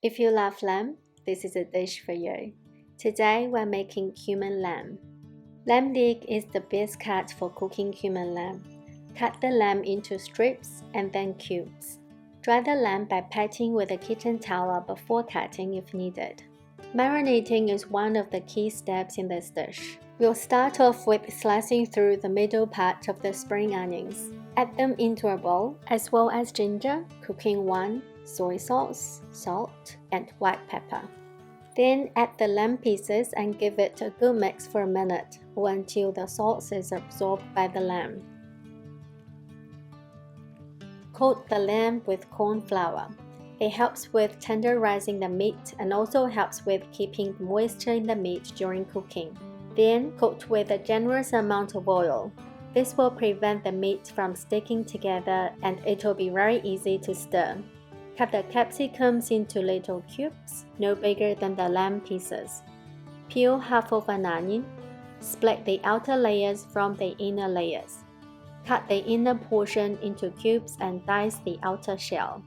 If you love lamb, this is a dish for you. Today we're making cumin lamb. Lamb leg is the best cut for cooking cumin lamb. Cut the lamb into strips and then cubes. Dry the lamb by patting with a kitchen towel before cutting if needed. Marinating is one of the key steps in this dish. We'll start off with slicing through the middle part of the spring onions. Add them into a bowl, as well as ginger, cooking wine, soy sauce, salt, and white pepper. Then add the lamb pieces and give it a good mix for a minute or until the sauce is absorbed by the lamb. Coat the lamb with corn flour. It helps with tenderizing the meat and also helps with keeping moisture in the meat during cooking. Then coat with a generous amount of oil. This will prevent the meat from sticking together and it will be very easy to stir. Cut the capsicums into little cubes, no bigger than the lamb pieces. Peel half of an onion. Split the outer layers from the inner layers. Cut the inner portion into cubes and dice the outer shell.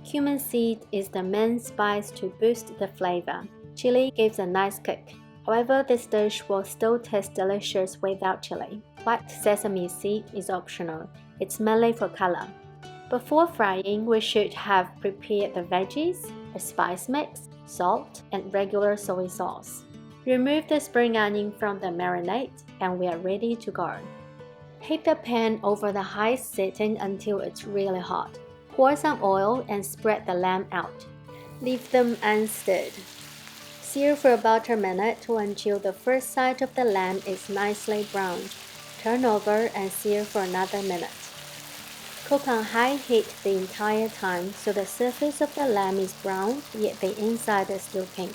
Cumin seed is the main spice to boost the flavor. Chili gives a nice kick. However, this dish will still taste delicious without chili. White sesame seed is optional. It's mainly for color. Before frying, we should have prepared the veggies, a spice mix, salt, and regular soy sauce. Remove the spring onion from the marinade and we are ready to go. Heat the pan over the high setting until it's really hot. Pour some oil and spread the lamb out. Leave them unstirred. Sear for about a minute or until the first side of the lamb is nicely browned. Turn over and sear for another minute. Cook on high heat the entire time so the surface of the lamb is brown yet the inside is still pink.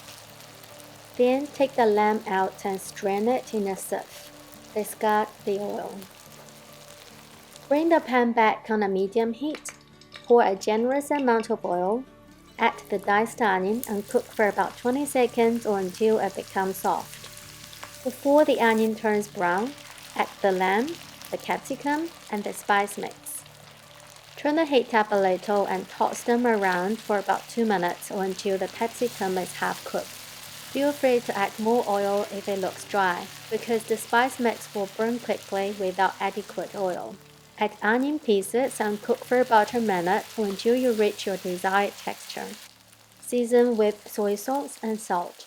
Then take the lamb out and strain it in a sieve. Discard the oil. Bring the pan back on a medium heat. Pour a generous amount of oil. Add the diced onion and cook for about 20 seconds or until it becomes soft. Before the onion turns brown, add the lamb, the capsicum, and the spice mix. Turn the heat up a little and toss them around for about 2 minutes or until the capsicum is half cooked. Feel free to add more oil if it looks dry, because the spice mix will burn quickly without adequate oil. Add onion pieces and cook for about a minute or until you reach your desired texture. Season with soy sauce and salt.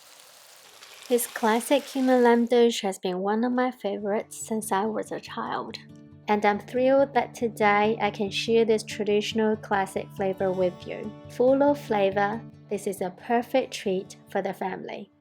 This classic cumin lamb dish has been one of my favorites since I was a child. And I'm thrilled that today I can share this traditional classic flavor with you. Full of flavor, this is a perfect treat for the family.